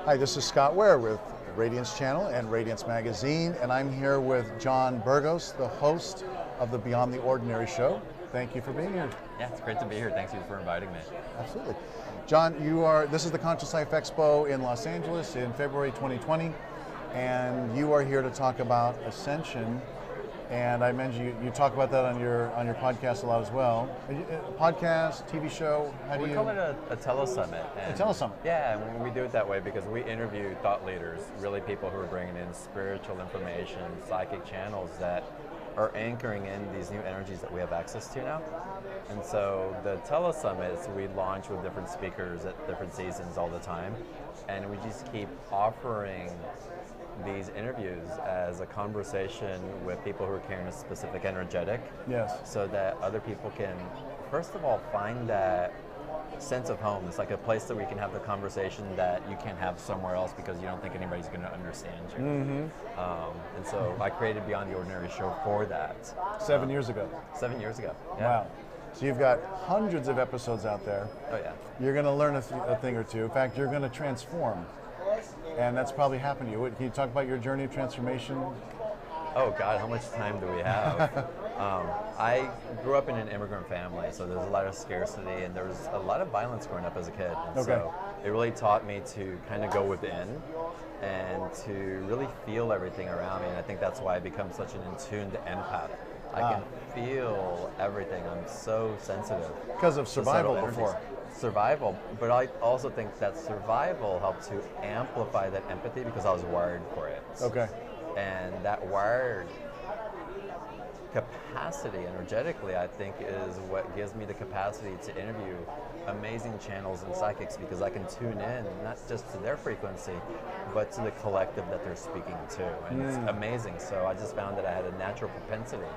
Hi, this is Scott Ware with Radiance Channel and Radiance Magazine, and I'm here with John Burgos, the host of the Beyond the Ordinary show. Thank you for being here. Yeah, it's great to be here. Thanks you for inviting me. Absolutely. John, this is the Conscious Life Expo in Los Angeles in February 2020, and you are here to talk about Ascension. And I mentioned you talk about that on your podcast a lot as well. Podcast, TV show, We call it a telesummit. A telesummit. Yeah, and we do it that way because we interview thought leaders, really people who are bringing in spiritual information, psychic channels that are anchoring in these new energies that we have access to now. And so the telesummits we launch with different speakers at different seasons all the time, and we just keep offering these interviews as a conversation with people who are carrying a specific energetic. Yes. So that other people can, first of all, find that sense of home. It's like a place that we can have the conversation that you can't have somewhere else because you don't think anybody's going to understand you. Mm-hmm. And so I created Beyond the Ordinary show for that. 7 years ago. 7 years ago. Yeah. Wow. So you've got hundreds of episodes out there. Oh yeah. You're going to learn a thing or two. In fact, you're going to transform. And that's probably happened to you. Can you talk about your journey of transformation? Oh God, how much time do we have? I grew up in an immigrant family, so there's a lot of scarcity and there was a lot of violence growing up as a kid. And so it really taught me to kind of go within and to really feel everything around me. And I think that's why I become such an in-tuned empath. I can feel everything. I'm so sensitive. Because of survival before. Survival, but I also think that survival helped to amplify that empathy because I was wired for it. Okay. And that wired capacity energetically, I think, is what gives me the capacity to interview amazing channels and psychics because I can tune in not just to their frequency, but to the collective that they're speaking to. And it's amazing. So I just found that I had a natural propensity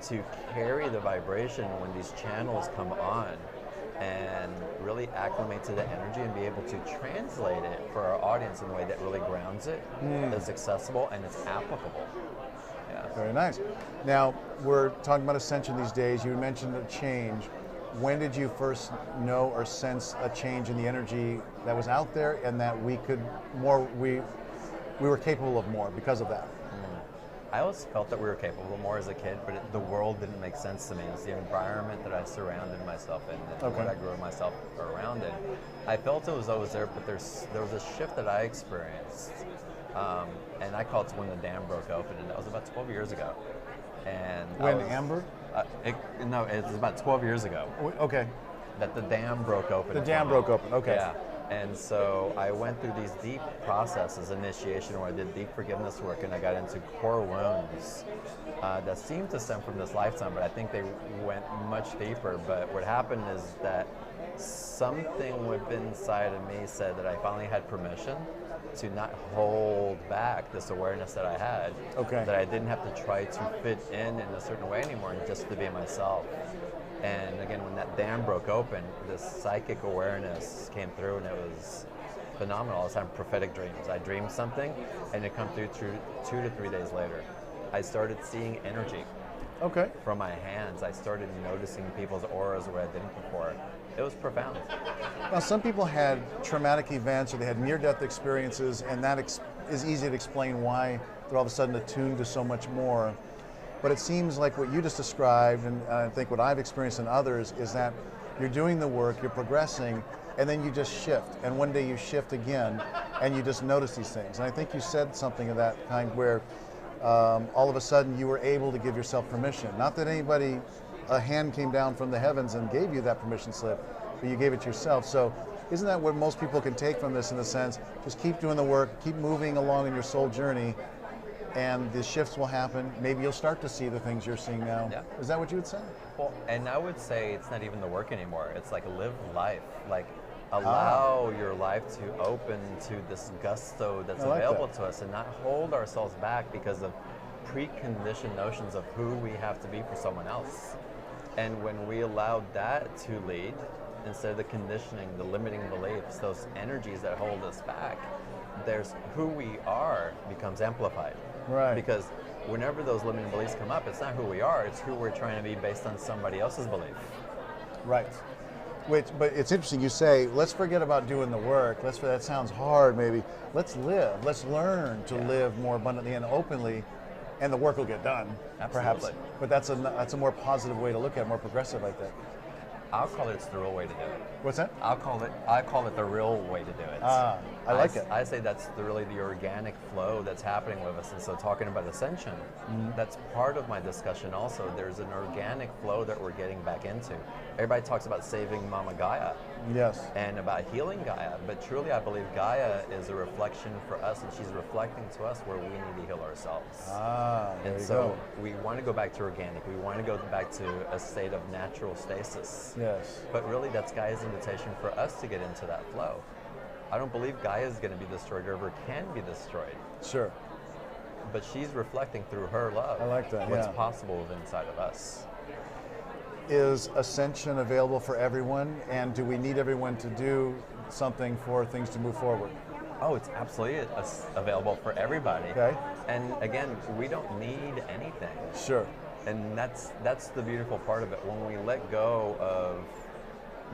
to carry the vibration when these channels come on and really acclimate to the energy and be able to translate it for our audience in a way that really grounds it, that's accessible, and it's applicable. Yeah. Very nice. Now, we're talking about Ascension these days. You mentioned a change. When did you first know or sense a change in the energy that was out there and that we were capable of more because of that? I always felt that we were capable more as a kid, but the world didn't make sense to me. It's the environment that I surrounded myself in and what I grew myself around in. I felt it was always there, but there was a shift that I experienced, and I call it when the dam broke open, and that was about 12 years ago. And Amber? No, it was about 12 years ago. Okay. That the dam broke open. The dam broke open, okay. Yeah. And so I went through these deep processes, initiation, where I did deep forgiveness work, and I got into core wounds that seemed to stem from this lifetime, but I think they went much deeper. But what happened is that something within inside of me said that I finally had permission to not hold back this awareness that I had, that I didn't have to try to fit in a certain way anymore and just to be myself. And again, when that dam broke open, this psychic awareness came through, and it was phenomenal. I was having prophetic dreams. I dreamed something, and it come through 2 to 3 days later. I started seeing energy from my hands. I started noticing people's auras where I didn't before. It was profound. Now, some people had traumatic events or they had near-death experiences, and that is easy to explain why they're all of a sudden attuned to so much more. But it seems like what you just described, and I think what I've experienced in others, is that you're doing the work, you're progressing, and then you just shift. And one day you shift again, and you just notice these things. And I think you said something of that kind where all of a sudden you were able to give yourself permission. Not that a hand came down from the heavens and gave you that permission slip, but you gave it to yourself. So isn't that what most people can take from this in the sense, just keep doing the work, keep moving along in your soul journey, and the shifts will happen. Maybe you'll start to see the things you're seeing now. Yeah. Is that what you would say? Well, and I would say it's not even the work anymore. It's like live life. Like allow your life to open to this gusto that's available to us and not hold ourselves back because of preconditioned notions of who we have to be for someone else. And when we allow that to lead, instead of the conditioning, the limiting beliefs, those energies that hold us back, there's who we are becomes amplified. Right. Because whenever those limiting beliefs come up, it's not who we are, it's who we're trying to be based on somebody else's belief. Right. But it's interesting. You say, let's forget about doing the work. That sounds hard, maybe. Let's live. Let's learn to live more abundantly and openly, and the work will get done. Absolutely. Perhaps. But that's a more positive way to look at it, more progressive, I think. I'll call it the real way to do it. What's that? I call it the real way to do it. I like it. I say that's really the organic flow that's happening with us. And so talking about Ascension, that's part of my discussion also. There's an organic flow that we're getting back into. Everybody talks about saving Mama Gaia. Yes. And about healing Gaia, but truly I believe Gaia is a reflection for us, and she's reflecting to us where we need to heal ourselves. There you so go. we want to go back to organic. We want to go back to a state of natural stasis. Yes. But really that's Gaia's invitation for us to get into that flow. I don't believe Gaia is going to be destroyed or ever can be destroyed. Sure. But she's reflecting through her love. I like that, what's yeah. possible within inside of us. Is Ascension available for everyone, and do we need everyone to do something for things to move forward? Oh, it's absolutely available for everybody. Okay. And again, we don't need anything. Sure. And that's the beautiful part of it. When we let go of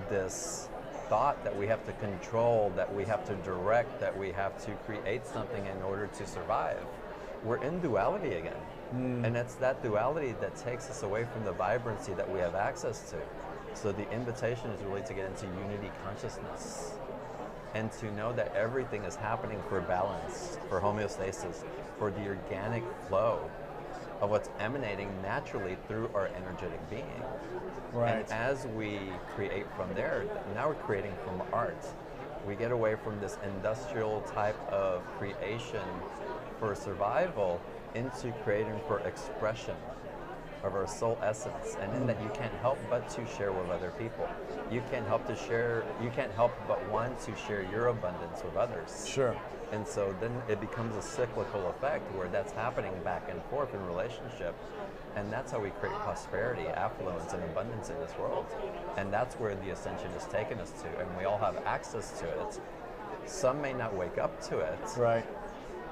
this thought that we have to control, that we have to direct, that we have to create something in order to survive, we're in duality again. And it's that duality that takes us away from the vibrancy that we have access to. So the invitation is really to get into unity consciousness and to know that everything is happening for balance, for homeostasis, for the organic flow of what's emanating naturally through our energetic being. Right. And as we create from there, now we're creating from art. We get away from this industrial type of creation for survival into creating for expression of our soul essence, and in that you can't help but to share with other people. You can't help but want to share your abundance with others. Sure. And so then it becomes a cyclical effect where that's happening back and forth in relationship. And that's how we create prosperity, affluence, and abundance in this world. And that's where the Ascension has taken us to, and we all have access to it. Some may not wake up to it. Right.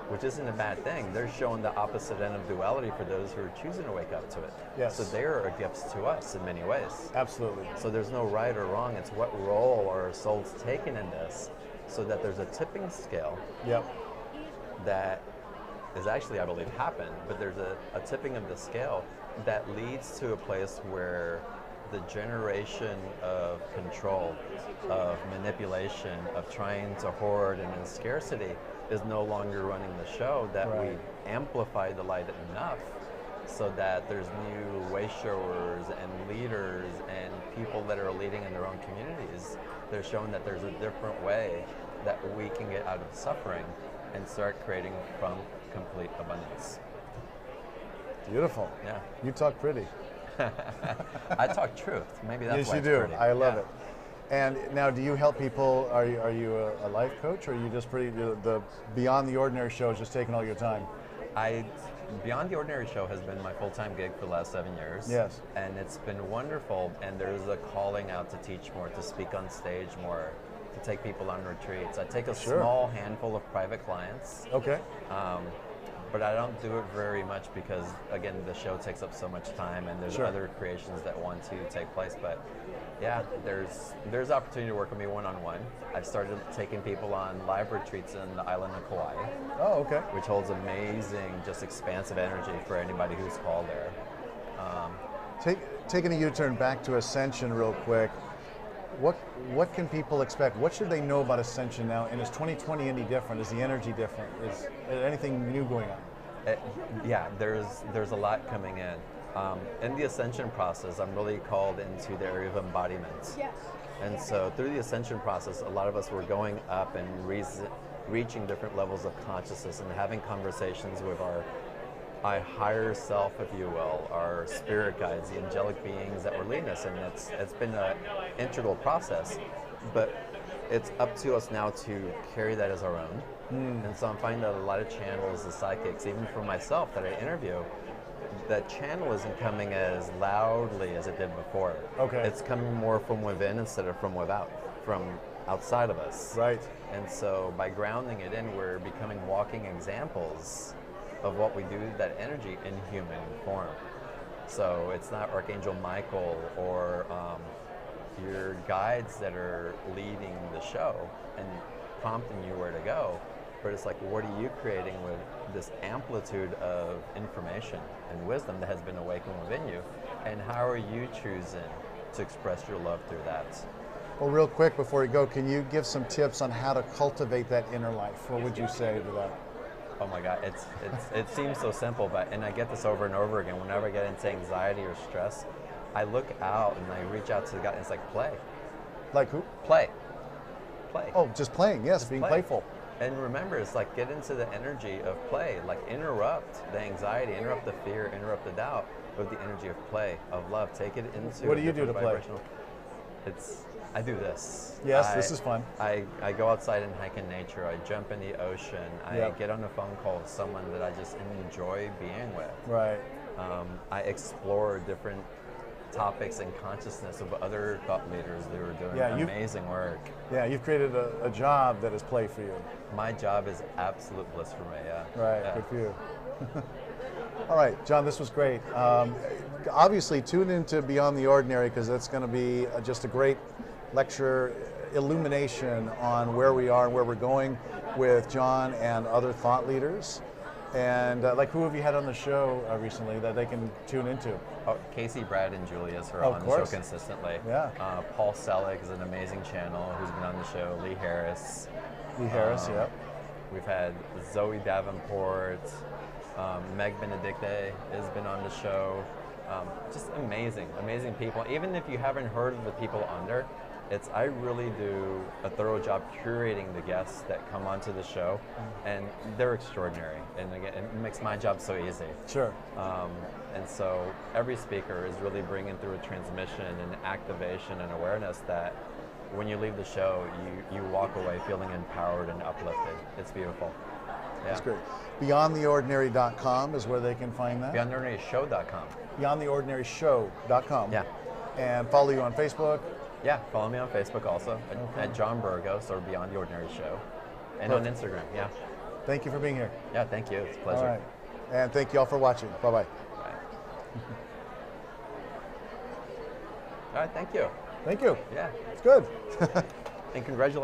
Which isn't a bad thing. They're showing the opposite end of duality for those who are choosing to wake up to it. Yes. So they are gifts to us in many ways. Absolutely. So there's no right or wrong. It's what role are our souls taking in this, so that there's a tipping scale. Yep. That is actually, I believe, happened, but there's a tipping of the scale that leads to a place where the generation of control, of manipulation, of trying to hoard and in scarcity is no longer running the show, that Right. we amplify the light enough so that there's new way showers and leaders and people that are leading in their own communities. They're showing that there's a different way that we can get out of suffering and start creating from complete abundance. Beautiful. Yeah. You talk pretty. I talk truth. Maybe that's Yes, why you it's do. pretty. I love Yeah. it. And now, do you help people? Are you a life coach, or are you just the Beyond the Ordinary show is just taking all your time? Beyond the Ordinary show has been my full-time gig for the last 7 years. Yes. And it's been wonderful, and there's a calling out to teach more, to speak on stage more, to take people on retreats. I take a Sure. small handful of private clients. Okay. But I don't do it very much because, again, the show takes up so much time, and there's Sure. other creations that want to take place. But yeah, there's opportunity to work with me one-on-one. I've started taking people on live retreats in the island of Kauai, Oh, okay. which holds amazing, just expansive energy for anybody who's called there. Taking a U-turn back to Ascension real quick. What can people expect? What should they know about Ascension now? And is 2020 any different? Is the energy different? Is there anything new going on? Yeah, there's a lot coming in the Ascension process. I'm really called into the area of embodiment. Yes. And so through the Ascension process, a lot of us were going up and reaching different levels of consciousness and having conversations with our higher self, if you will, our spirit guides, the angelic beings that were leading us. And it's been an integral process, but it's up to us now to carry that as our own. And so I'm finding that a lot of channels, the psychics, even for myself that I interview, that channel isn't coming as loudly as it did before. Okay. It's coming more from within instead of from without, from outside of us. Right. And so by grounding it in, we're becoming walking examples of what we do with that energy in human form. So it's not Archangel Michael or your guides that are leading the show and prompting you where to go, but it's like, what are you creating with this amplitude of information and wisdom that has been awakened within you, and how are you choosing to express your love through that? Well, real quick before you go, can you give some tips on how to cultivate that inner life? What would you say to that? Oh my God, it seems so simple, and I get this over and over again. Whenever I get into anxiety or stress, I look out and I reach out to the guy, and it's like, play. Like who? Play. Oh, just playing, yes, being playful. And remember, it's like, get into the energy of play, like interrupt the anxiety, interrupt the fear, interrupt the doubt with the energy of play, of love. Take it into What do you do to play? I do this. Yes, this is fun. I go outside and hike in nature. I jump in the ocean. I get on a phone call with someone that I just enjoy being with. Right. I explore different topics and consciousness of other thought leaders that are doing amazing work. Yeah, you've created a job that is play for you. My job is absolute bliss for me, yeah. Right, yeah. Good for you. All right, John, this was great. Obviously, tune into Beyond the Ordinary, because that's going to be just a great lecture, illumination on where we are and where we're going with John and other thought leaders. And like, who have you had on the show recently that they can tune into? Oh, Casey, Brad, and Julius are on the show consistently. Yeah. Paul Selig is an amazing channel who's been on the show. Lee Harris. Yeah. We've had Zoe Davenport. Meg Benedicte has been on the show. Just amazing people. Even if you haven't heard of the people under, I really do a thorough job curating the guests that come onto the show, and they're extraordinary. And again, it makes my job so easy. Sure. And so every speaker is really bringing through a transmission and activation and awareness that when you leave the show, you walk away feeling empowered and uplifted. It's beautiful. Yeah. That's great. BeyondTheOrdinary.com is where they can find that. BeyondTheOrdinaryShow.com. BeyondTheOrdinaryShow.com. Yeah. And follow you on Facebook. Yeah, follow me on Facebook also at John Burgos or Beyond the Ordinary Show. And on Instagram, yeah. Thank you for being here. Yeah, thank you. It's a pleasure. All right. And thank you all for watching. Bye-bye. Bye. All right, thank you. Thank you. Yeah. It's good. And congratulations.